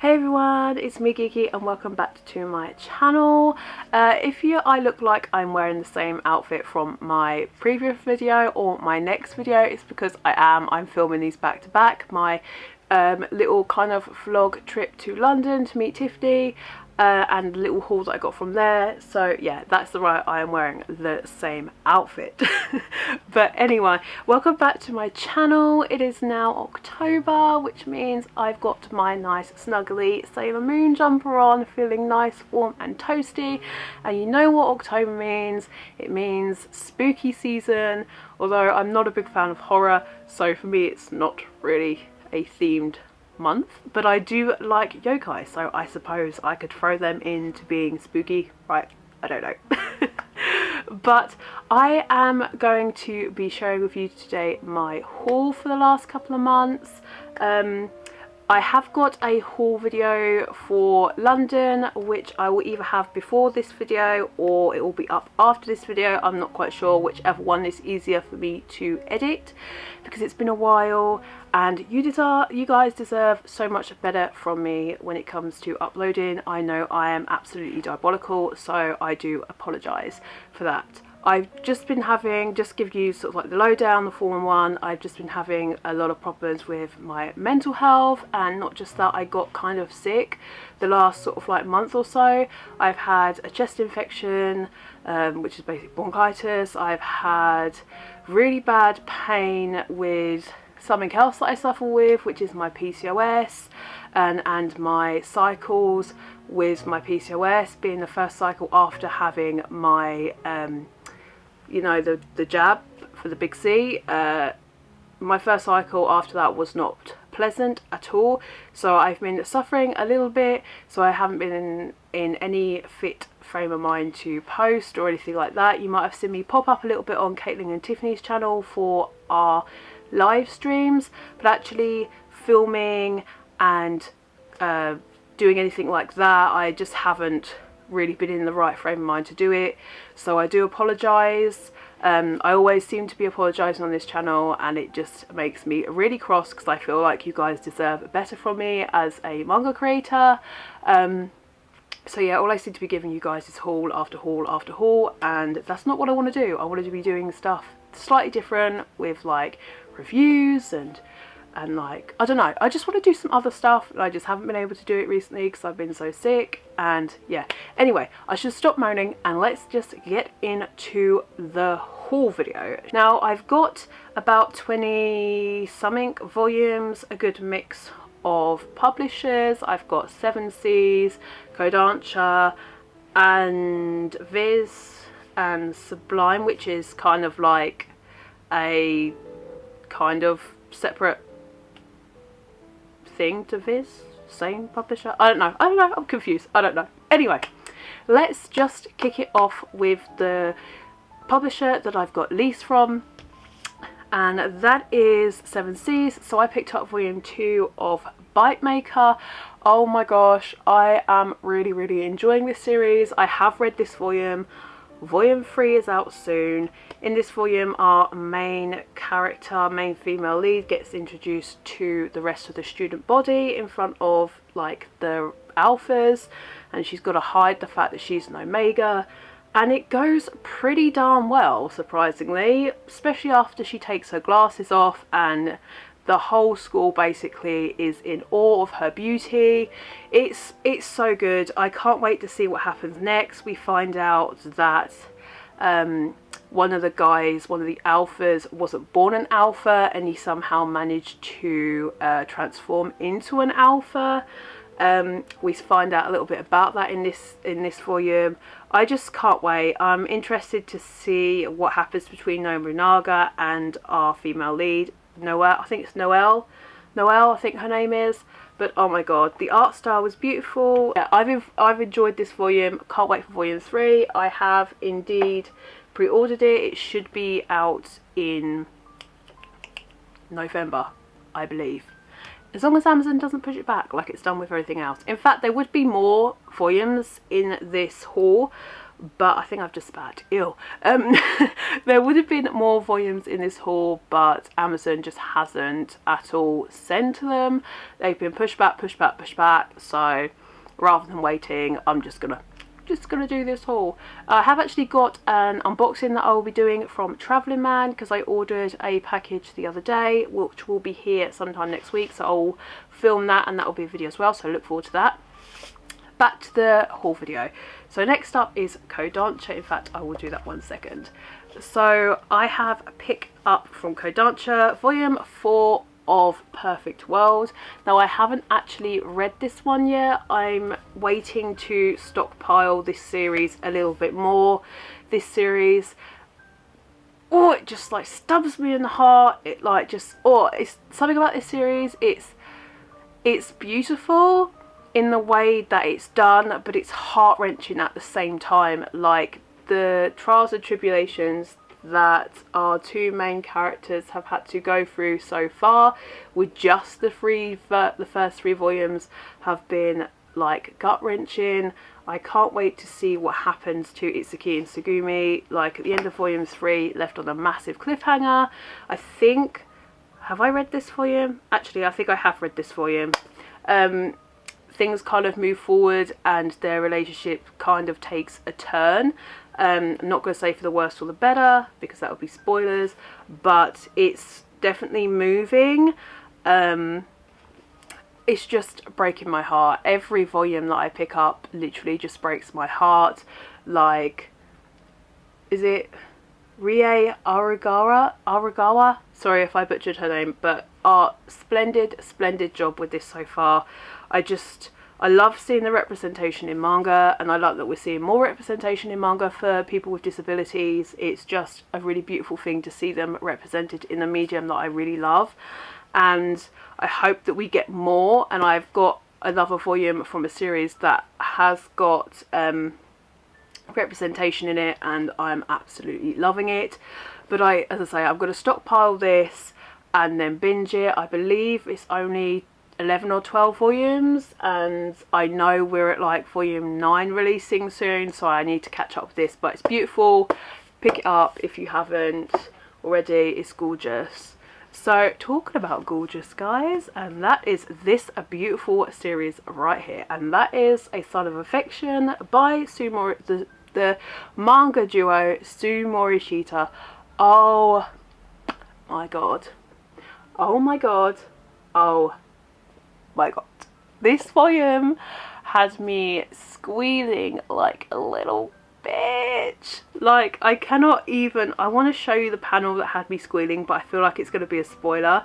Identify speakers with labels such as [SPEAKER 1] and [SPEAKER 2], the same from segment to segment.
[SPEAKER 1] Hey everyone, it's me Geeky and welcome back to my channel. If I look like I'm wearing the same outfit from my previous video or my next video, it's because I'm filming these back to back. My little kind of vlog trip to London to meet Tiffany and the little haul that I got from there. So yeah, that's the right, I am wearing the same outfit. But anyway, welcome back to my channel. It is now October, which means I've got my nice snuggly Sailor Moon jumper on, feeling nice, warm and toasty. And you know what October means? It means spooky season, although I'm not a big fan of horror, so for me it's not really a themed month, but I do like yokai, so I suppose I could throw them into being spooky, right? I don't know. But I am going to be sharing with you today my haul for the last couple of months. I have got a haul video for London, which I will either have before this video or it will be up after this video. I'm not quite sure, whichever one is easier for me to edit, because it's been a while and you guys deserve so much better from me when it comes to uploading. I know I am absolutely diabolical, so I do apologise for that. I've just been having, just give you sort of like the lowdown, the 4-in-1, I've just been having a lot of problems with my mental health, and not just that, I got kind of sick the last sort of like month or so. I've had a chest infection, which is basically bronchitis. I've had really bad pain with something else that I suffer with, which is my PCOS, and my cycles with my PCOS being the first cycle after having my you know, the jab for the big C. My first cycle after that was not pleasant at all, so I've been suffering a little bit, so I haven't been in any fit frame of mind to post or anything like that. You might have seen me pop up a little bit on Caitlin and Tiffany's channel for our live streams, but actually filming and doing anything like that, I just haven't really been in the right frame of mind to do it, so I do apologise. I always seem to be apologising on this channel, and it just makes me really cross because I feel like you guys deserve better from me as a manga creator. So yeah, all I seem to be giving you guys is haul after haul after haul, and that's not what I want to do. I wanted to be doing stuff slightly different with like reviews and like, I don't know, I just want to do some other stuff, and I just haven't been able to do it recently because I've been so sick. And yeah, anyway, I should stop moaning and let's just get into the haul video. Now I've got about 20 something volumes, a good mix of publishers. I've got 7Seas, Kodansha and Viz and Sublime, which is kind of like a kind of separate thing to Viz, same publisher. I don't know, I'm confused, I don't know. Anyway, let's just kick it off with the publisher that I've got leased from, and that is 7Seas. So I picked up volume 2 of Bite Maker. Oh my gosh, I am really enjoying this series. I have read this volume. Volume 3 is out soon. In this volume, our main character, main female lead, gets introduced to the rest of the student body in front of like the alphas, and she's got to hide the fact that she's an omega, and it goes pretty darn well, surprisingly, especially after she takes her glasses off and the whole school basically is in awe of her beauty. It's so good. I can't wait to see what happens next. We find out that one of the guys, one of the alphas, wasn't born an alpha, and he somehow managed to transform into an alpha. We find out a little bit about that in this volume. I just can't wait. I'm interested to see what happens between Nobunaga and our female lead, Noelle. I think it's Noelle, I think her name is. But oh my god, the art style was beautiful. Yeah, I've enjoyed this volume. Can't wait for volume 3. I have indeed pre-ordered it. It should be out in November, I believe, as long as Amazon doesn't push it back like it's done with everything else. In fact, there would be more volumes in this haul, but I think I've just spat. Ew. There would have been more volumes in this haul, but Amazon just hasn't at all sent them. They've been pushed back, pushed back, pushed back. So rather than waiting, I'm just gonna do this haul. I have actually got an unboxing that I will be doing from Travelling Man, because I ordered a package the other day, which will be here sometime next week. So I'll film that, and that will be a video as well. So look forward to that. Back to the haul video. So next up is Kodansha. In fact, I will do that one second. So I have picked up from Kodansha volume 4 of Perfect World. Now I haven't actually read this one yet. I'm waiting to stockpile this series a little bit more. This series, oh, it just like stabs me in the heart. It like just, oh, it's something about this series. It's beautiful in the way that it's done, but it's heart-wrenching at the same time. Like the trials and tribulations that our two main characters have had to go through so far with just the first 3 volumes have been like gut-wrenching. I can't wait to see what happens to Itsuki and Tsugumi. Like at the end of volume 3, left on a massive cliffhanger. I think, have I read this volume? Actually, I think I have read this volume. Things kind of move forward and their relationship kind of takes a turn. I'm not going to say for the worse or the better, because that would be spoilers, but it's definitely moving. It's just breaking my heart. Every volume that I pick up literally just breaks my heart. Like, is it Rie Aragawa? Sorry if I butchered her name, but splendid job with this so far. I love seeing the representation in manga, and I like that we're seeing more representation in manga for people with disabilities. It's just a really beautiful thing to see them represented in a medium that I really love, and I hope that we get more. And I've got another volume from a series that has got representation in it, and I'm absolutely loving it. But as I say, I'm going to stockpile this and then binge it. I believe it's only 11 or 12 volumes, and I know we're at like volume 9 releasing soon, so I need to catch up with this. But it's beautiful. Pick it up if you haven't already. It's gorgeous. So talking about gorgeous, guys, and that is a beautiful series right here, and that is A Son of Affection by the manga duo Sue Morishita. Oh my god, oh my god, oh my god, this volume had me squealing like a little bitch. Like, I cannot even, I want to show you the panel that had me squealing, but I feel like it's going to be a spoiler,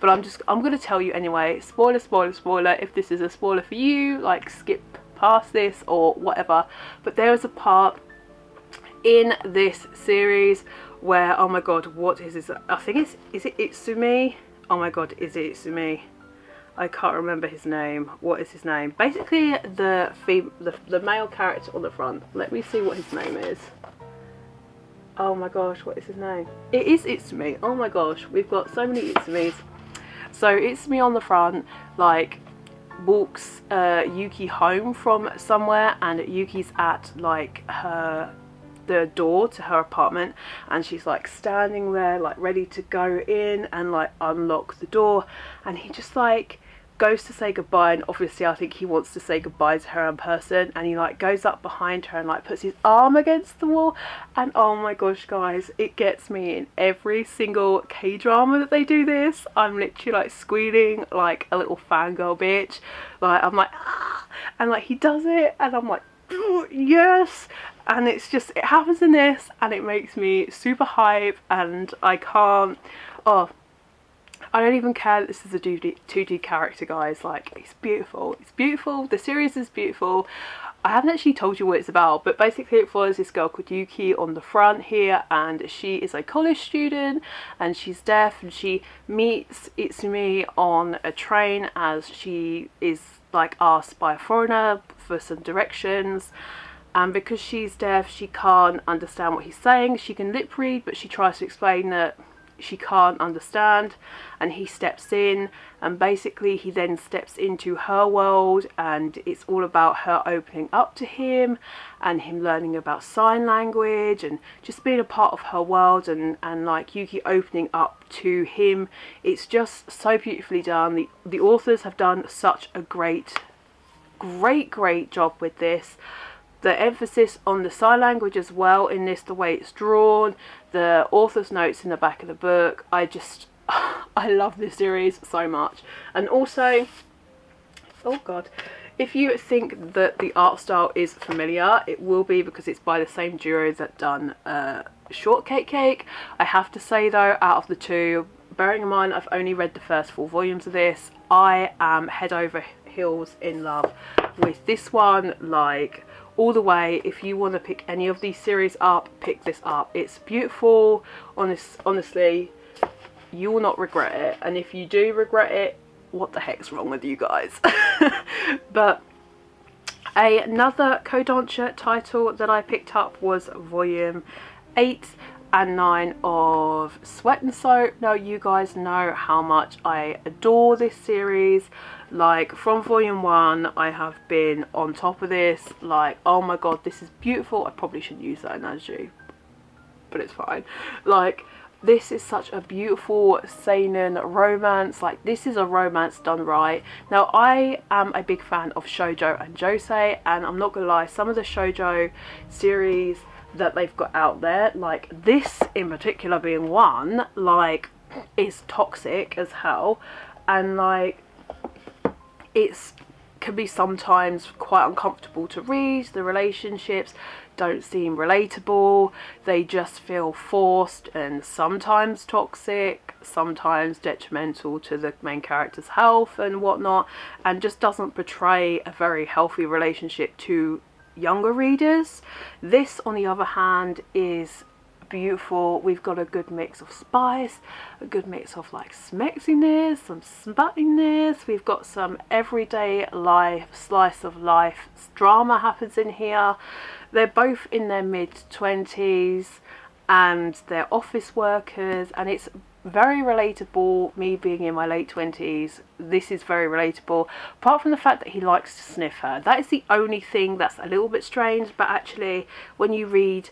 [SPEAKER 1] but I'm going to tell you anyway. Spoiler, spoiler, spoiler. If this is a spoiler for you, like, skip past this or whatever. But there is a part in this series where, oh my god, what is this? I think is it Itsumi? Oh my god, is it Itsumi? I can't remember his name. What is his name? Basically, the male character on the front. Let me see what his name is. Oh my gosh, what is his name? It is Itsumi. Oh my gosh, we've got so many Itsumis. So Itsumi on the front, like, walks Yuki home from somewhere, and Yuki's at like the door to her apartment, and she's like standing there like ready to go in and like unlock the door, and he just like goes to say goodbye, and obviously I think he wants to say goodbye to her in person, and he like goes up behind her and like puts his arm against the wall, and oh my gosh, guys, it gets me in every single K-drama that they do this. I'm literally like squealing like a little fangirl bitch. Like, I'm like, ah! And like he does it, and I'm like, yes. And it's just, it happens in this, and it makes me super hype, and I can't, oh, I don't even care that this is a 2D character, guys. Like, it's beautiful. It's beautiful. The series is beautiful. I haven't actually told you what it's about, but basically it follows this girl called Yuki on the front here, and she is a college student, and she's deaf, and she meets Itsumi on a train as she is like asked by a foreigner for some directions. And because she's deaf, she can't understand what he's saying. She can lip read, but she tries to explain that she can't understand, and he steps in, and basically he then steps into her world, and it's all about her opening up to him and him learning about sign language and just being a part of her world, and like Yuki opening up to him. It's just so beautifully done. The authors have done such a great job with this. The emphasis on the sign language as well in this, the way it's drawn, the author's notes in the back of the book. I love this series so much. And also, oh god, if you think that the art style is familiar, it will be, because it's by the same duo that done Shortcake Cake. I have to say though, out of the two, bearing in mind I've only read the first 4 volumes of this, I am head over heels in love with this one, like all the way. If you want to pick any of these series up, pick this up. It's beautiful. Honestly, you will not regret it, and if you do regret it, what the heck's wrong with you guys? But another Kodansha title that I picked up was volume 8 and 9 of Sweat and Soap. Now, you guys know how much I adore this series. Like, from volume 1 I have been on top of this, like, oh my god, this is beautiful. I probably shouldn't use that analogy, but it's fine. Like, this is such a beautiful seinen romance. Like, this is a romance done right. Now, I am a big fan of shoujo and josei, and I'm not gonna lie, some of the shoujo series that they've got out there, like this in particular being one, like, is toxic as hell, and like it's can be sometimes quite uncomfortable to read. The relationships don't seem relatable, they just feel forced and sometimes toxic, sometimes detrimental to the main character's health and whatnot, and just doesn't portray a very healthy relationship to younger readers. This, on the other hand, is beautiful. We've got a good mix of spice, a good mix of like smexiness, some smuttiness. We've got some everyday life, slice of life drama happens in here. They're both in their mid-20s and they're office workers, and it's very relatable. Me being in my late 20s, this is very relatable, apart from the fact that he likes to sniff her. That is the only thing that's a little bit strange, but actually when you read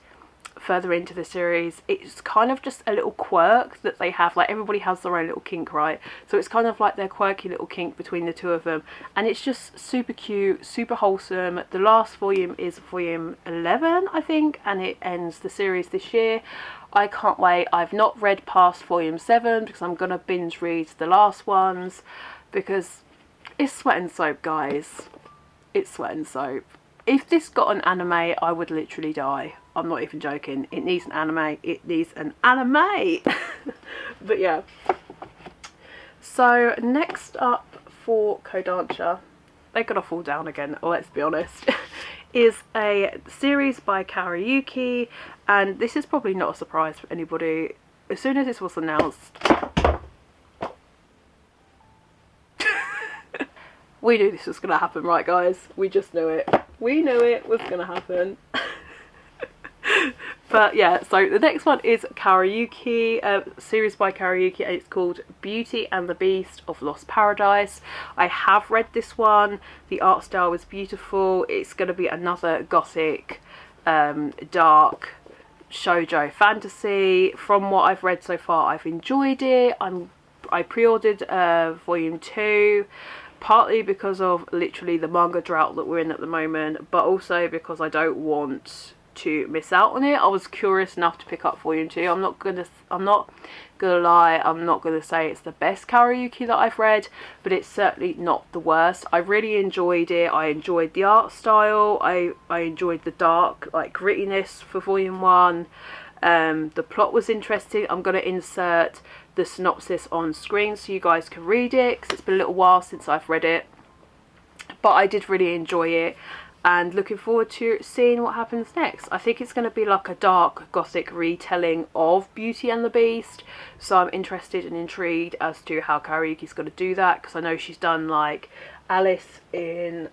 [SPEAKER 1] further into the series, it's kind of just a little quirk that they have. Like, everybody has their own little kink, right? So it's kind of like their quirky little kink between the two of them, and it's just super cute, super wholesome. The last volume is volume 11, I think, and it ends the series this year. I can't wait. I've not read past volume 7 because I'm gonna binge read the last ones, because it's Sweat and Soap, guys. It's Sweat and Soap. If this got an anime, I would literally die. I'm not even joking. It needs an anime. It needs an anime. But yeah. So next up for Kodansha, they're gonna fall down again, let's be honest, is a series by Karayuki, and this is probably not a surprise for anybody. As soon as this was announced, we knew this was gonna happen, right guys? We just knew it. We knew it was gonna happen. But yeah, so the next one is Karayuki, a series by Karayuki, and it's called Beauty and the Beast of Lost Paradise. I have read this one. The art style is beautiful. It's going to be another gothic, dark shoujo fantasy. From what I've read so far, I've enjoyed it. I pre-ordered volume 2. Partly because of literally the manga drought that we're in at the moment, but also because I don't want to miss out on it. I was curious enough to pick up volume 2. I'm not gonna lie, I'm not gonna say it's the best Karayuki that I've read, but it's certainly not the worst. I really enjoyed it. I enjoyed the art style. I enjoyed the dark, like, grittiness for volume 1. The plot was interesting. I'm gonna insert the synopsis on screen so you guys can read it, because it's been a little while since I've read it, but I did really enjoy it, and looking forward to seeing what happens next. I think it's going to be like a dark gothic retelling of Beauty and the Beast, so I'm interested and intrigued as to how Karayuki's going to do that, because I know she's done like Alice in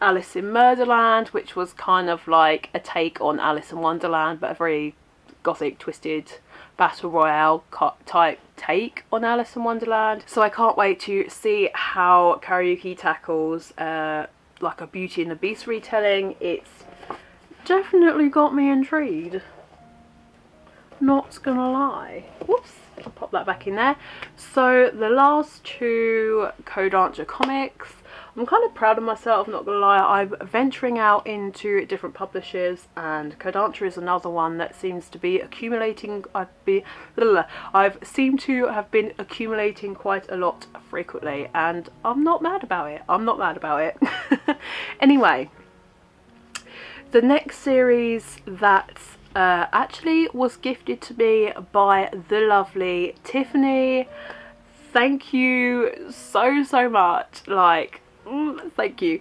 [SPEAKER 1] Murderland, which was kind of like a take on Alice in Wonderland, but a very gothic, twisted battle royale type take on Alice in Wonderland. So I can't wait to see how Karaoke tackles like a Beauty and the Beast retelling. It's definitely got me intrigued, not gonna lie. Whoops, I'll pop that back in there. So the last two Kodansha comics, I'm kind of proud of myself, not gonna lie. I'm venturing out into different publishers, and Kodansha is another one that seems to be accumulating. I've seemed to have been accumulating quite a lot frequently, and I'm not mad about it. I'm not mad about it. Anyway, the next series that actually was gifted to me by the lovely Tiffany. Thank you so much. Like, thank you.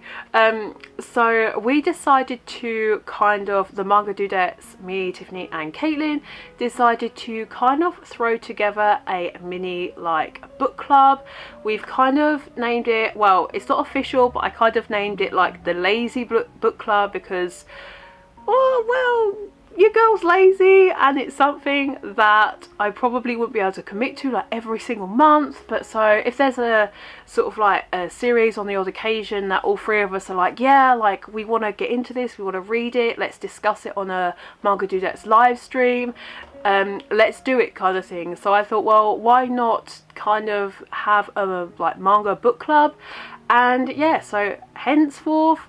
[SPEAKER 1] So we decided to kind of, the Manga Dudettes, me, Tiffany and Caitlin, decided to kind of throw together a mini like book club. We've kind of named it, well, it's not official, but I kind of named it like the Lazy Book Club because, oh well, your girl's lazy, and it's something that I probably wouldn't be able to commit to like every single month. But so if there's a sort of like a series on the odd occasion that all three of us are like, yeah, like we want to get into this, we want to read it, let's discuss it on a Manga Dudettes live stream, let's do it kind of thing. So I thought, well, why not kind of have a like manga book club? And yeah, so henceforth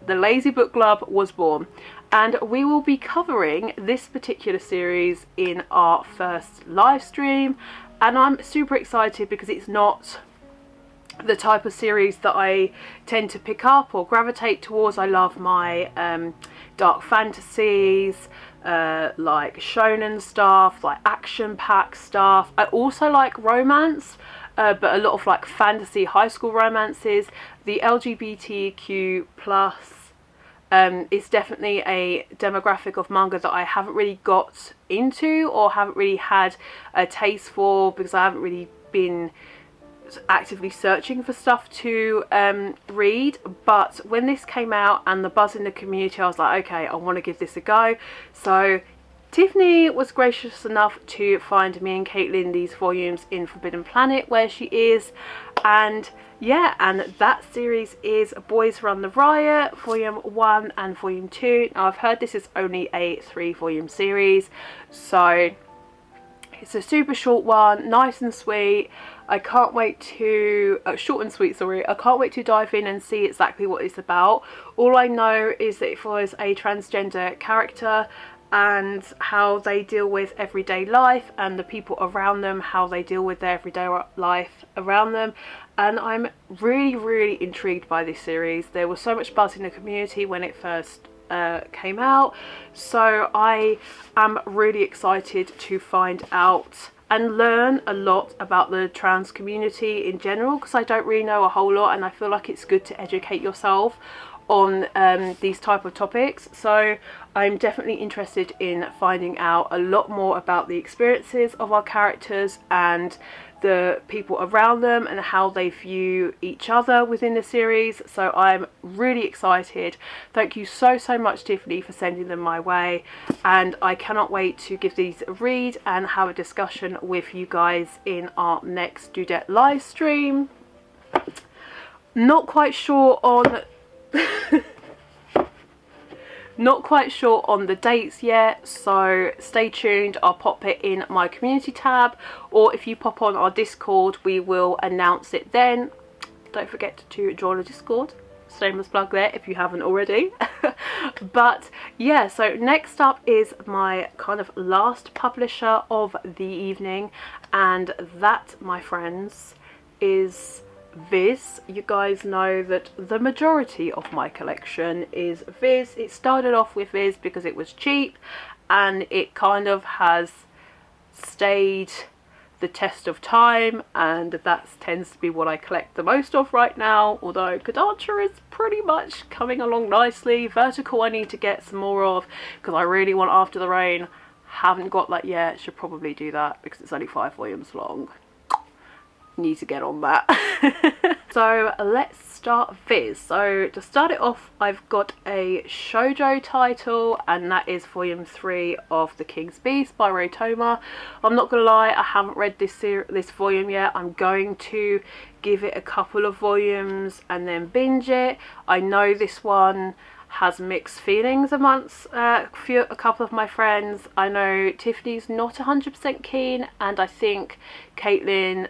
[SPEAKER 1] the Lazy Book Club was born. And we will be covering this particular series in our first live stream, and I'm super excited because it's not the type of series that I tend to pick up or gravitate towards. I love my dark fantasies, like shonen stuff, like action-packed stuff. I also like romance, but a lot of like fantasy high school romances. The LGBTQ plus is definitely a demographic of manga that I haven't really got into or haven't really had a taste for, because I haven't really been actively searching for stuff to read. But when this came out and the buzz in the community, I was like, okay, I want to give this a go. So Tiffany was gracious enough to find me and Caitlin these volumes in Forbidden Planet, where she is. And yeah, and that series is Boys Run the Riot, Volume 1 and Volume 2. Now I've heard this is only a 3-volume series, so it's a super short one, nice and sweet. I can't wait to, short and sweet, sorry. I can't wait to dive in and see exactly what it's about. All I know is that it follows a transgender character and how they deal with everyday life, and the people around them, how they deal with their everyday life around them. And I'm really intrigued by this series. There was so much buzz in the community when it first came out, so I am really excited to find out and learn a lot about the trans community in general, because I don't really know a whole lot, and I feel like it's good to educate yourself on these type of topics. So I'm definitely interested in finding out a lot more about the experiences of our characters and the people around them and how they view each other within the series. So I'm really excited. Thank you so much, Tiffany, for sending them my way, and I cannot wait to give these a read and have a discussion with you guys in our next Dudette live stream. Not quite sure on not quite sure on the dates yet, so stay tuned. I'll pop it in my community tab, or if you pop on our Discord we will announce it then. Don't forget to join the Discord, shameless plug there if you haven't already. But yeah, so next up is my kind of last publisher of the evening, and that, my friends, is Viz. You guys know that the majority of my collection is Viz. It started off with Viz because it was cheap, and it kind of has stayed the test of time, and that tends to be what I collect the most of right now. Although Kodansha is pretty much coming along nicely. Vertical I need to get some more of because I really want After the Rain. Haven't got that yet. Should probably do that because it's only 5 volumes long. Need to get on that. So let's start this. So to start it off, I've got a Shoujo title, and that is volume 3 of The King's Beast by Toma. I'm not gonna lie, I haven't read this volume yet. I'm going to give it a couple of volumes and then binge it. I know this one has mixed feelings amongst a couple of my friends. I know Tiffany's not 100% keen, and I think Caitlin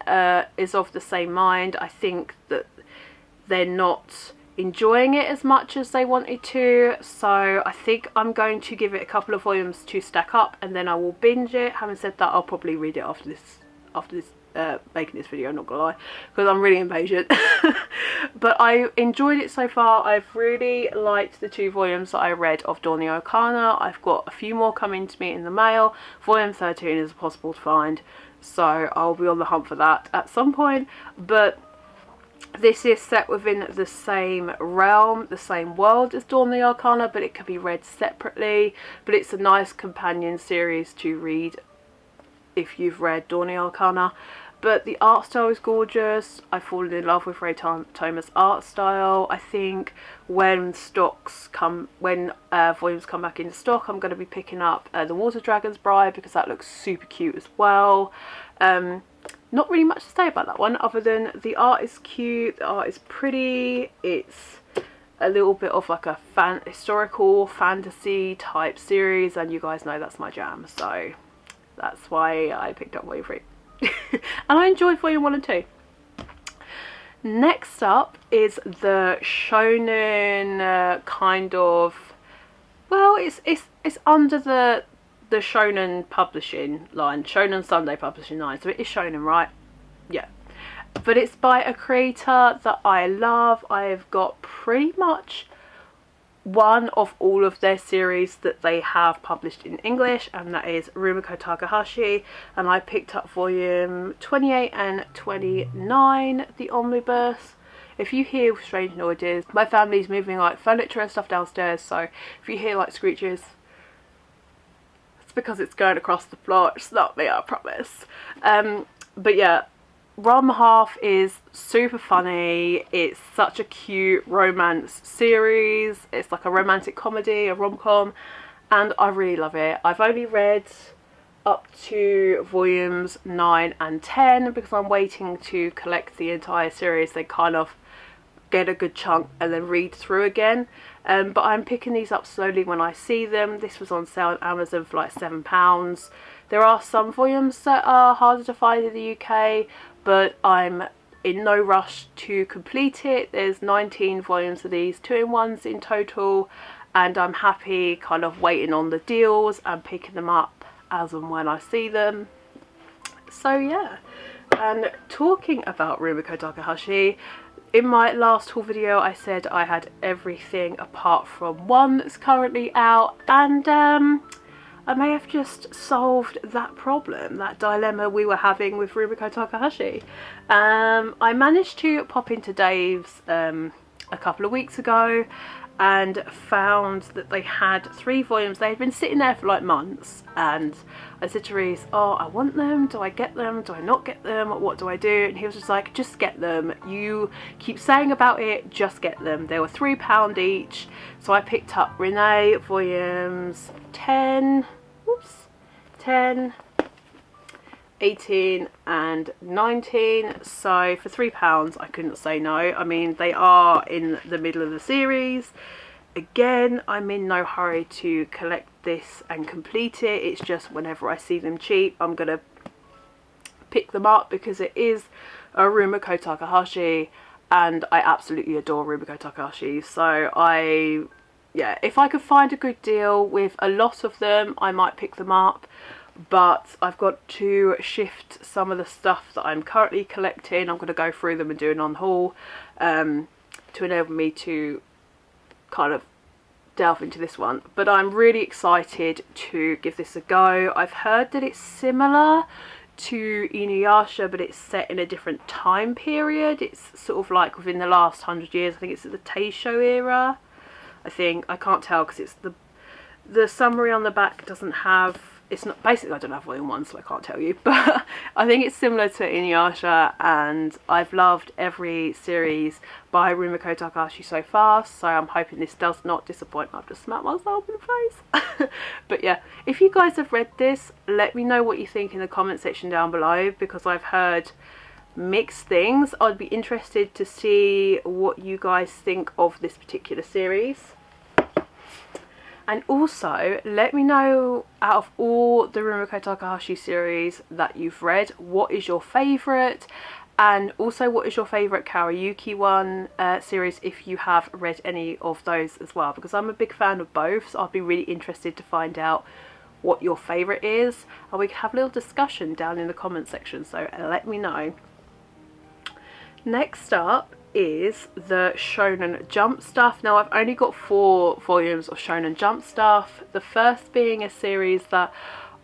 [SPEAKER 1] is of the same mind. I think that they're not enjoying it as much as they wanted to, so I think I'm going to give it a couple of volumes to stack up, and then I will binge it. Having said that, I'll probably read it after this making this video, I'm not gonna lie, because I'm really impatient. But I enjoyed it so far. I've really liked the 2 volumes that I read of Dawn the Arcana. I've got a few more coming to me in the mail. Volume 13 is possible to find, so I'll be on the hunt for that at some point. But this is set within the same realm, the same world as Dawn the Arcana, but it can be read separately. But it's a nice companion series to read if you've read Dawn the Arcana. But the art style is gorgeous. I've fallen in love with Toma's art style. I think when volumes come back into stock, I'm going to be picking up the Water Dragon's Bride, because that looks super cute as well. Not really much to say about that one, other than the art is cute, the art is pretty. It's a little bit of like a historical fantasy type series, and you guys know that's my jam, so that's why I picked up volume 3. And I enjoyed volume 1 and 2. Next up is the Shonen kind of, well, it's under the Shonen publishing line, Shonen Sunday publishing line, so it is Shonen, right? Yeah. But it's by a creator that I love. I've got pretty much one of all of their series that they have published in English, and that is Rumiko Takahashi, and I picked up volume 28 and 29, the omnibus. If you hear strange noises, my family's moving like furniture and stuff downstairs, so if you hear like screeches, it's because it's going across the floor. It's not me, I promise. But yeah, Rum Half is super funny. It's such a cute romance series. It's like a romantic comedy, a rom-com, and I really love it. I've only read up to volumes 9 and 10 because I'm waiting to collect the entire series. They kind of get a good chunk and then read through again. But I'm picking these up slowly when I see them. This was on sale on Amazon for like £7. There are some volumes that are harder to find in the UK, but I'm in no rush to complete it. There's 19 volumes of these, 2-in-1s in total, and I'm happy kind of waiting on the deals and picking them up as and when I see them. So yeah, and talking about Rumiko Takahashi, in my last haul video I said I had everything apart from one that's currently out, and I may have just solved that problem, that dilemma we were having with Rumiko Takahashi. I managed to pop into Dave's a couple of weeks ago and found that they had 3 volumes. They had been sitting there for like months, and I said to Reese, oh, I want them, do I get them, do I not get them, what do I do? And he was just like, just get them, you keep saying about it, just get them. They were £3 each, so I picked up Renee volumes 10, 18 and 19, so for £3 I couldn't say no. I mean, they are in the middle of the series. Again, I'm in no hurry to collect this and complete it. It's just whenever I see them cheap, I'm gonna pick them up because it is a Rumiko Takahashi, and I absolutely adore Rumiko Takahashi. So yeah, if I could find a good deal with a lot of them, I might pick them up. But I've got to shift some of the stuff that I'm currently collecting. I'm going to go through them and do an on-haul to enable me to kind of delve into this one. But I'm really excited to give this a go. I've heard that it's similar to Inuyasha, but it's set in a different time period. It's sort of like within the last 100 years. I think it's at the Taisho era. I think, I can't tell because it's the summary on the back doesn't have it's not, basically I don't have volume 1 so I can't tell you, but I think it's similar to Inuyasha, and I've loved every series by Rumiko Takahashi so far, so I'm hoping this does not disappoint. I've just smacked myself in the face. But yeah, if you guys have read this, let me know what you think in the comment section down below, because I've heard mixed things. I'd be interested to see what you guys think of this particular series. And also, let me know, out of all the Rumiko Takahashi series that you've read, what is your favourite? And also, what is your favourite Karaoke one series, if you have read any of those as well? Because I'm a big fan of both, so I'd be really interested to find out what your favourite is. And we can have a little discussion down in the comment section, so let me know. Next up is the Shonen Jump stuff. Now, I've only got 4 volumes of Shonen Jump stuff. The first being a series that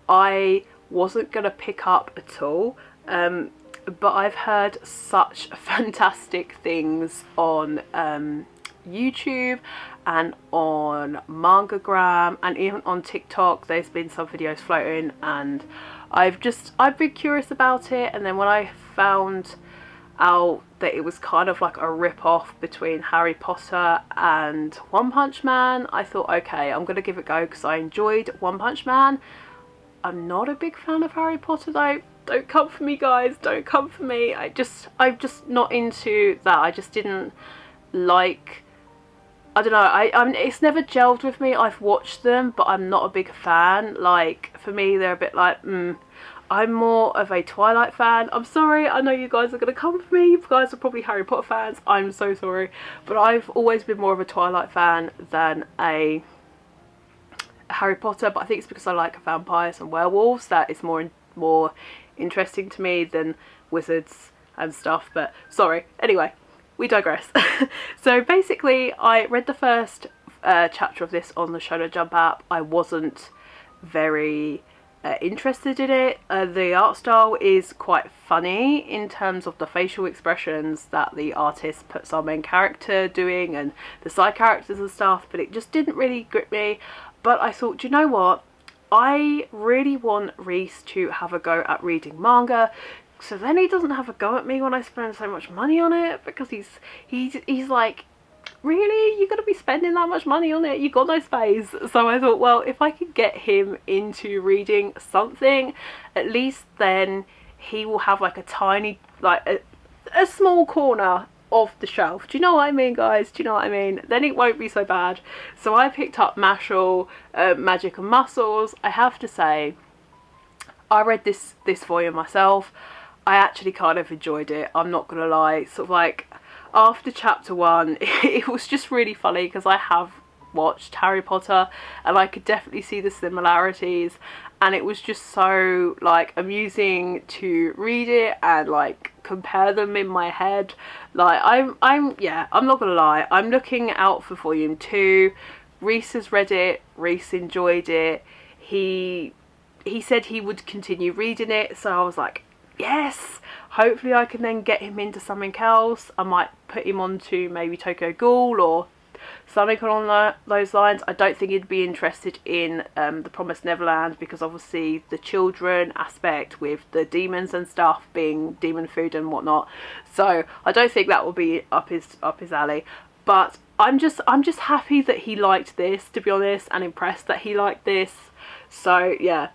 [SPEAKER 1] I wasn't going to pick up at all, but I've heard such fantastic things on YouTube and on Mangagram, and even on TikTok there's been some videos floating, and I've been curious about it. And then when I found out that it was kind of like a rip-off between Harry Potter and One Punch Man, I thought, okay, I'm gonna give it a go, because I enjoyed One Punch Man. I'm not a big fan of Harry Potter though. Don't come for me, guys, don't come for me. I'm just not into that. I just didn't like, I don't know, I'm it's never gelled with me. I've watched them, but I'm not a big fan. Like, for me, they're a bit like, I'm more of a Twilight fan. I'm sorry, I know you guys are going to come for me. You guys are probably Harry Potter fans. I'm so sorry. But I've always been more of a Twilight fan than a Harry Potter. But I think it's because I like vampires and werewolves that is more interesting to me than wizards and stuff. But sorry. Anyway, we digress. So basically, I read the first chapter of this on the Shonen Jump app. I wasn't very interested in it. The art style is quite funny in terms of the facial expressions that the artist puts our main character doing and the side characters and stuff, but it just didn't really grip me. But I thought, do you know what, I really want Reese to have a go at reading manga, so then he doesn't have a go at me when I spend so much money on it, because he's like, really, you're gonna be spending that much money on it? You got no space. So I thought, well, if I could get him into reading something, at least then he will have like a tiny, like a small corner of the shelf. Do you know what I mean, guys? Do you know what I mean? Then it won't be so bad. So I picked up Mashal, Magic and Muscles. I have to say, I read this volume myself. I actually kind of enjoyed it, I'm not gonna lie. Sort of like, after chapter 1, it was just really funny, because I have watched Harry Potter and I could definitely see the similarities, and it was just so like amusing to read it and like compare them in my head. Like, I'm not gonna lie, I'm looking out for volume 2. Reese has read it, Reese enjoyed it, he said he would continue reading it, so I was like, yes, hopefully I can then get him into something else. I might put him onto maybe Tokyo Ghoul or something along those lines. I don't think he'd be interested in The Promised Neverland, because obviously the children aspect with the demons and stuff being demon food and whatnot. So I don't think that will be up his alley. But I'm just happy that he liked this, to be honest, and impressed that he liked this. So yeah,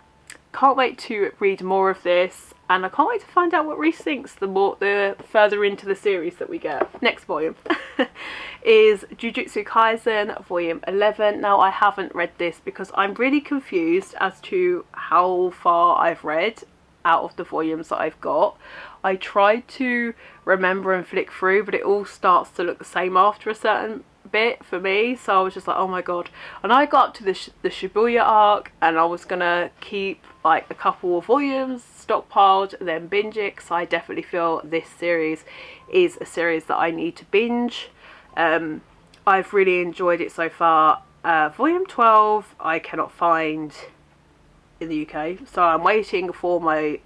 [SPEAKER 1] can't wait to read more of this. And I can't wait to find out what Reese thinks the further into the series that we get. Next volume is Jujutsu Kaisen volume 11. Now, I haven't read this because I'm really confused as to how far I've read out of the volumes that I've got. I tried to remember and flick through, but it all starts to look the same after a certain bit for me, so I was just like, oh my god. And I got to the Shibuya arc, and I was gonna keep like a couple of volumes stockpiled and then binge it, because I definitely feel this series is a series that I need to binge. I've really enjoyed it so far. Volume 12 I cannot find in the UK, so I'm waiting for my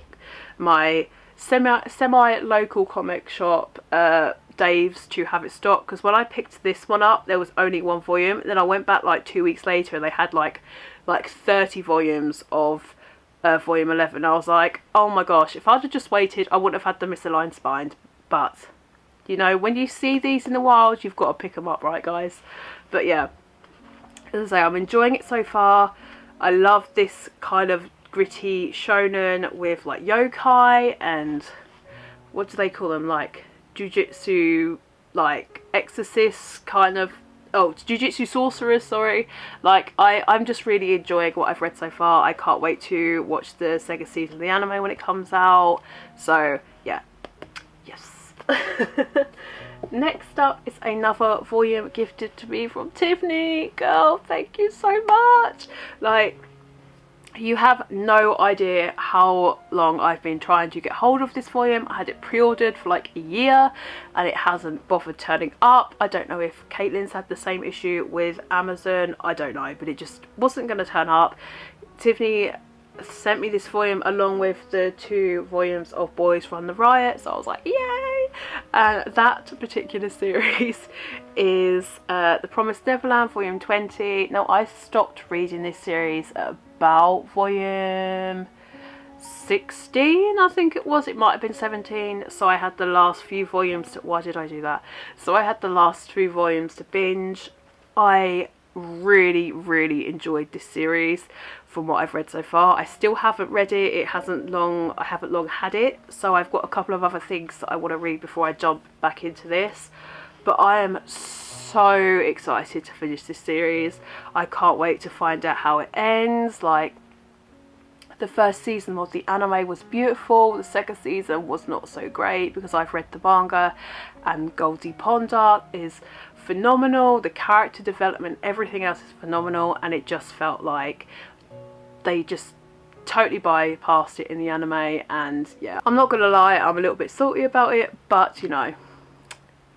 [SPEAKER 1] semi-local comic shop, Dave's, to have it stocked, because when I picked this one up there was only 1 volume. Then I went back like 2 weeks later and they had like 30 volumes of volume 11. I was like, oh my gosh, if I'd have just waited, I wouldn't have had the misaligned spine. But, you know, when you see these in the wild, you've got to pick them up, right, guys? But yeah, as I say, I'm enjoying it so far. I love this kind of gritty shonen with like yokai and what do they call them, like jujutsu, like exorcists kind of, oh, jujutsu sorcerers, sorry. Like I'm just really enjoying what I've read so far. I can't wait to watch the second season of the anime when it comes out. So yeah, yes. Next up is another volume gifted to me from Tiffany. Girl, thank you so much. Like, you have no idea how long I've been trying to get hold of this volume. I had it pre-ordered for like a year and it hasn't bothered turning up. I don't know if Caitlin's had the same issue with Amazon. I don't know, but it just wasn't going to turn up. Tiffany sent me this volume along with the 2 volumes of Boys Run the Riot, so I was like, yay! And that particular series is The Promised Neverland volume 20. Now, I stopped reading this series at about volume 16, I think it was. It might have been 17. So I had the last few volumes to, why did I do that? So I had the last 2 volumes to binge. I really enjoyed this series from what I've read so far. I still haven't read it. I haven't long had it, so I've got a couple of other things that I want to read before I jump back into this. But I am so excited to finish this series. I can't wait to find out how it ends. Like, the first season of the anime was beautiful. The second season was not so great because I've read the manga, and Goldie Pond arc is phenomenal. The character development, everything else is phenomenal, and it just felt like they just totally bypassed it in the anime. And yeah, I'm not gonna lie, I'm a little bit salty about it, but you know,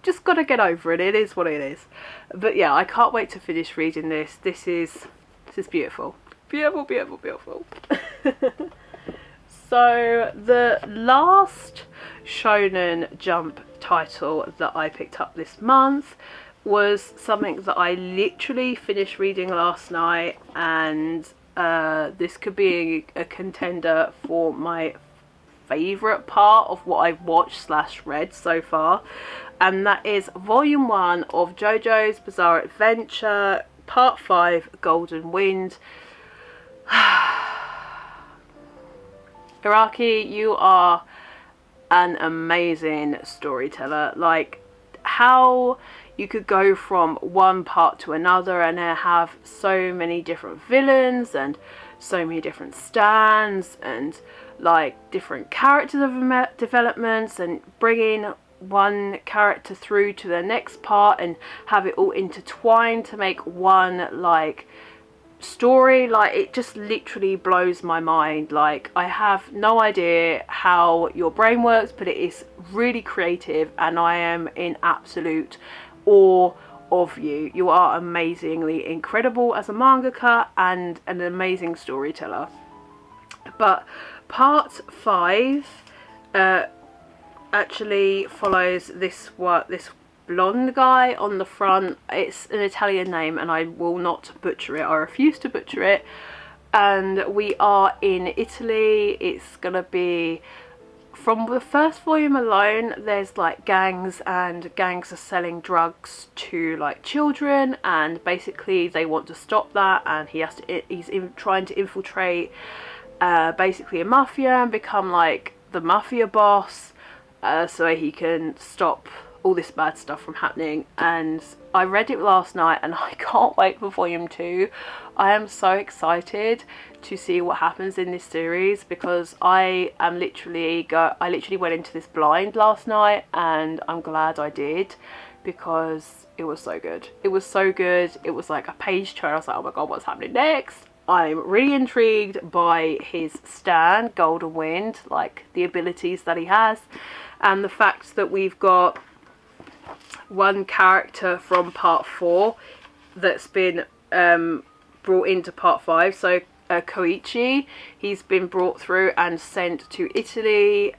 [SPEAKER 1] just gotta get over it. It is what it is. But yeah, I can't wait to finish reading this. This is beautiful. Beautiful. So the last Shonen Jump title that I picked up this month was something that I literally finished reading last night, and this could be a contender for my favourite part of what I've watched / read so far, and that is volume 1 of Jojo's Bizarre Adventure, part 5, Golden Wind. Iraqi, you are an amazing storyteller. Like, how you could go from one part to another and have so many different villains and so many different stands and like different character developments, and bringing one character through to the next part and have it all intertwined to make one like story. Like, it just literally blows my mind. Like, I have no idea how your brain works, but it is really creative, and I am in absolute awe of you. You are amazingly incredible as a mangaka and an amazing storyteller. But part 5 actually follows this blonde guy on the front. It's an Italian name and I will not butcher it. I refuse to butcher it. And we are in Italy. It's gonna be, from the first volume alone, there's like gangs, and gangs are selling drugs to like children, and basically they want to stop that, and he's trying to infiltrate basically a mafia and become like the mafia boss, so he can stop all this bad stuff from happening. And I read it last night and I can't wait for volume 2. I am so excited to see what happens in this series, because I literally went into this blind last night, and I'm glad I did, because it was so good. It was so good. It was like a page turn. I was like, oh my god, what's happening next? I'm really intrigued by his stand, Golden Wind, like the abilities that he has, and the fact that we've got one character from part 4 that's been brought into part 5. So Koichi, he's been brought through and sent to Italy.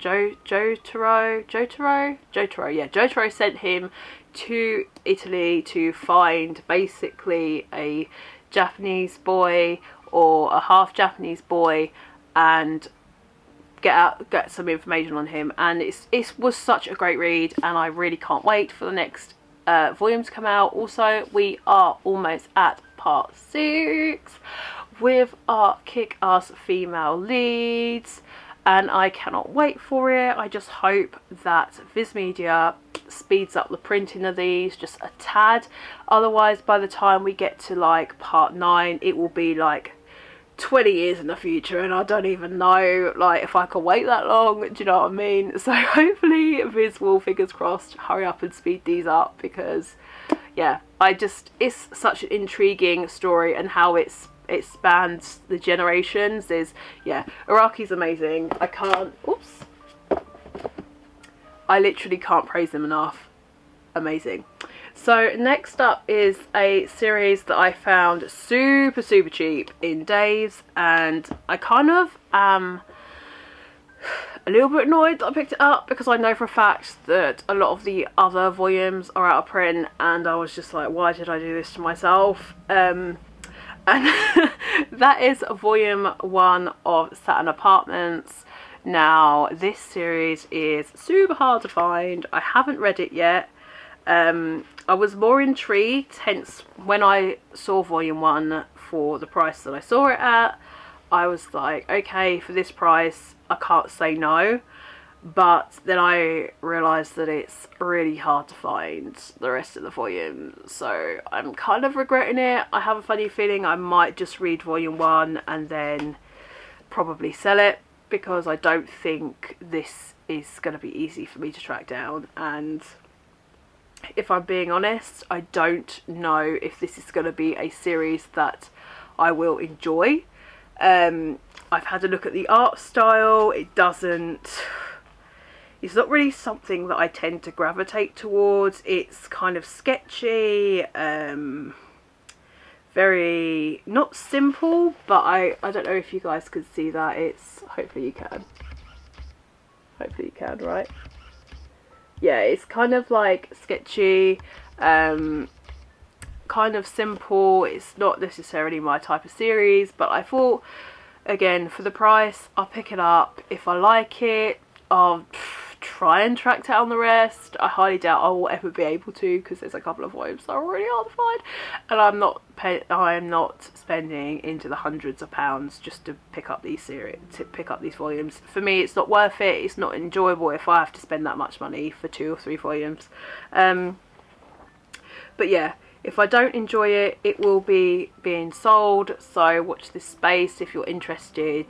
[SPEAKER 1] Jotaro sent him to Italy to find basically a Japanese boy or a half Japanese boy and get some information on him. And it was such a great read, and I really can't wait for the next volume to come out. Also, we are almost at part 6 with our kick-ass female leads, and I cannot wait for it. I just hope that Viz Media speeds up the printing of these just a tad, otherwise by the time we get to like part 9 it will be like 20 years in the future, and I don't even know like if I can wait that long, do you know what I mean? So hopefully Viz will, fingers crossed, hurry up and speed these up, because yeah, it's such an intriguing story, and how it spans the generations is, yeah, Araki's amazing. I literally can't praise him enough. Amazing. So next up is a series that I found super cheap in Dave's, and I kind of am a little bit annoyed that I picked it up, because I know for a fact that a lot of the other volumes are out of print, and I was just like, why did I do this to myself? And that is volume 1 of Saturn Apartments. Now this series is super hard to find. I haven't read it yet. I was more intrigued, hence when I saw volume 1 for the price that I saw it at, I was like, okay, for this price I can't say no. But then I realised that it's really hard to find the rest of the volumes, so I'm kind of regretting it. I have a funny feeling I might just read volume 1 and then probably sell it, because I don't think this is going to be easy for me to track down, and if I'm being honest, I don't know if this is going to be a series that I will enjoy. I've had a look at the art style. It's not really something that I tend to gravitate towards. It's kind of sketchy, very, not simple, but I don't know if you guys could see that. Hopefully you can. Hopefully you can, right? Yeah, it's kind of like sketchy, kind of simple. It's not necessarily my type of series, but I thought, again, for the price, I'll pick it up. If I like it, I'll try and track down the rest. I highly doubt I will ever be able to, because there's a couple of volumes that are really hard to find, and I am not spending into the hundreds of pounds just to pick up these volumes. For me, it's not worth it. It's not enjoyable if I have to spend that much money for 2 or 3 volumes. But yeah, if I don't enjoy it, it will be being sold, so watch this space if you're interested.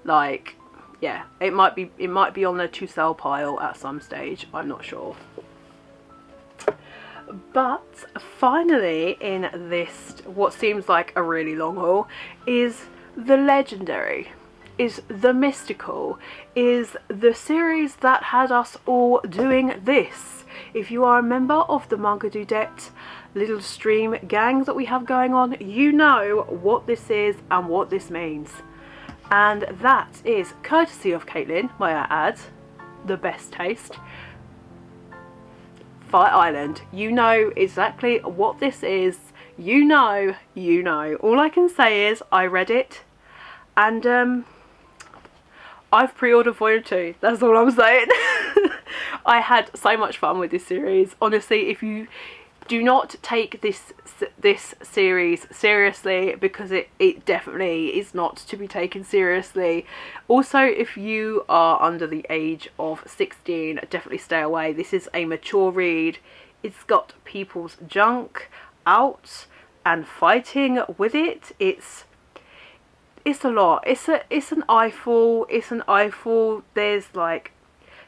[SPEAKER 1] Like, yeah, it might be on the to sell pile at some stage, I'm not sure. But finally, in this, what seems like a really long haul, is the legendary, is the mystical, is the series that had us all doing this. If you are a member of the Manga Dudette little stream gang that we have going on, you know what this is and what this means. And that is courtesy of Caitlin, may I add, the best taste, Fight Island. You know exactly what this is. You know. All I can say is I read it, and I've pre-ordered volume 2. That's all I'm saying. I had so much fun with this series. Honestly, if you do not take this series seriously, because it definitely is not to be taken seriously. Also, if you are under the age of 16, definitely stay away. This is a mature read. It's got people's junk out and fighting with it. It's a lot. It's an eyeful. There's like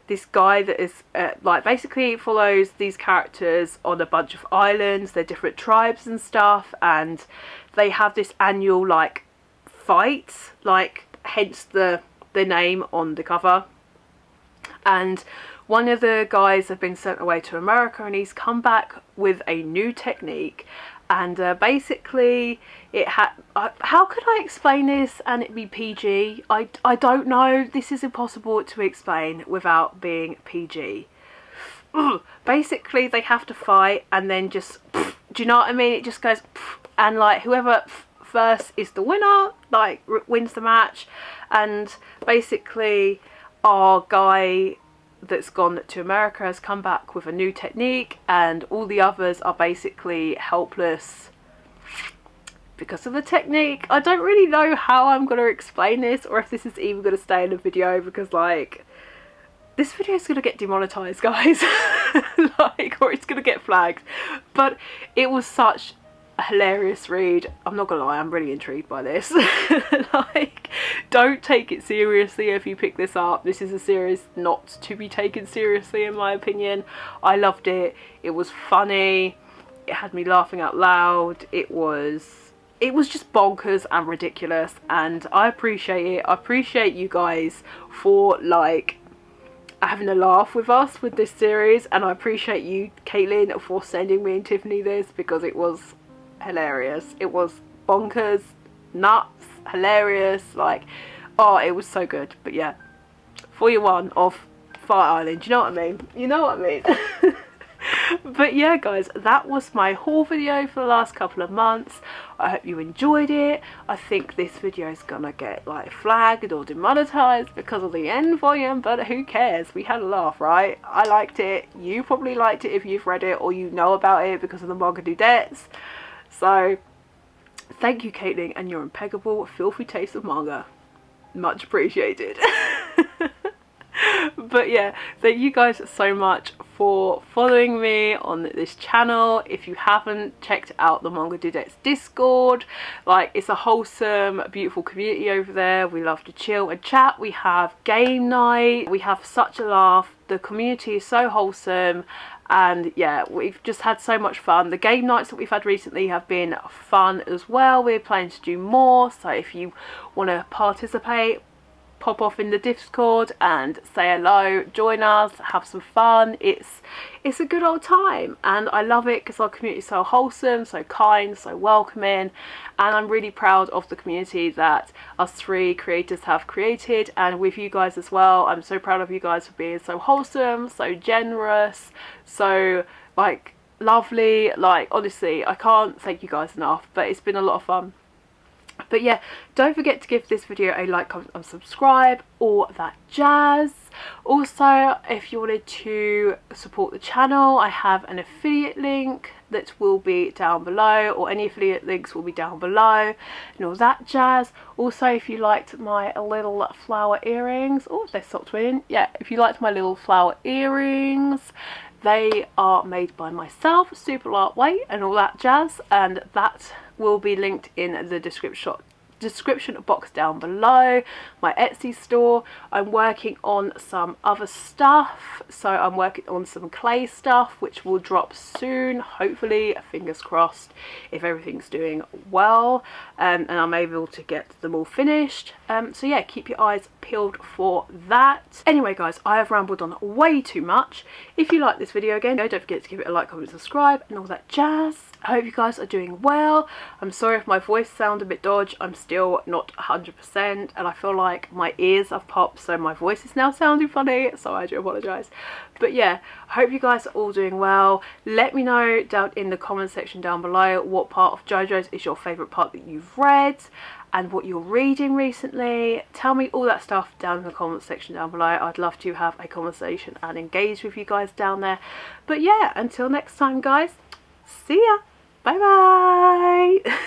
[SPEAKER 1] this guy that is like basically follows these characters on a bunch of islands. They're different tribes and stuff, and they have this annual like fight, like hence the name on the cover. And one of the guys have been sent away to America, and he's come back with a new technique. And basically it had, how could I explain this and it be PG? I don't know. This is impossible to explain without being PG. Basically they have to fight, and then just, do you know what I mean? It just goes, and like whoever first is the winner, like wins the match, and basically our guy that's gone to America has come back with a new technique, and all the others are basically helpless because of the technique. I don't really know how I'm going to explain this, or if this is even going to stay in the video, because like this video is going to get demonetized, guys. Like, or it's going to get flagged. But it was such a hilarious read. I'm not gonna lie, I'm really intrigued by this. Like, don't take it seriously if you pick this up. This is a series not to be taken seriously, in my opinion. I loved it. It was funny. It had me laughing out loud. It was just bonkers and ridiculous, and I appreciate it. I appreciate you guys for like having a laugh with us with this series, and I appreciate you, Caitlin, for sending me and Tiffany this, because it was hilarious. It was bonkers, nuts, hilarious, like, oh, it was so good. But yeah, 41 of Fire Island, you know what I mean? You know what I mean? But yeah, guys, that was my haul video for the last couple of months. I hope you enjoyed it. I think this video is gonna get like flagged or demonetized because of the end volume, but who cares? We had a laugh, right? I liked it. You probably liked it if you've read it or you know about it because of the manga dudettes. So thank you, Caitlin, and your impeccable filthy taste of manga. Much appreciated. But yeah, thank you guys so much for following me on this channel. If you haven't checked out the Manga Dudettes Discord, like, it's a wholesome, beautiful community over there. We love to chill and chat. We have game night. We have such a laugh. The community is so wholesome. And yeah, we've just had so much fun. The game nights that we've had recently have been fun as well. We're planning to do more. So if you want to participate, pop off in the Discord and say hello, join us, have some fun. It's a good old time, and I love it because our community is so wholesome, so kind, so welcoming, and I'm really proud of the community that us three creators have created, and with you guys as well. I'm so proud of you guys for being so wholesome, so generous, so like lovely. Like, honestly, I can't thank you guys enough, but it's been a lot of fun. But yeah, don't forget to give this video a like, comment and subscribe, all that jazz. Also, if you wanted to support the channel, I have an affiliate link that will be down below, or any affiliate links will be down below, and all that jazz. Also, if you liked my little flower earrings, oh, they stopped winning. Yeah, if you liked my little flower earrings, they are made by myself, super lightweight and all that jazz, and that will be linked in the description box down below. My Etsy store. I'm working on some other stuff, so I'm working on some clay stuff which will drop soon, hopefully, fingers crossed, if everything's doing well, and I'm able to get them all finished. So yeah, keep your eyes peeled for that. Anyway guys, I have rambled on way too much. If you like this video, again, don't forget to give it a like, comment, subscribe and all that jazz. I hope you guys are doing well. I'm sorry if my voice sounds a bit dodgy. I'm still not 100%, and I feel like my ears have popped, so my voice is now sounding funny, so I do apologise. But yeah, I hope you guys are all doing well. Let me know down in the comment section down below what part of Jojos is your favourite part that you've read, and what you're reading recently. Tell me all that stuff down in the comment section down below. I'd love to have a conversation and engage with you guys down there. But yeah, until next time guys, see ya. Bye bye.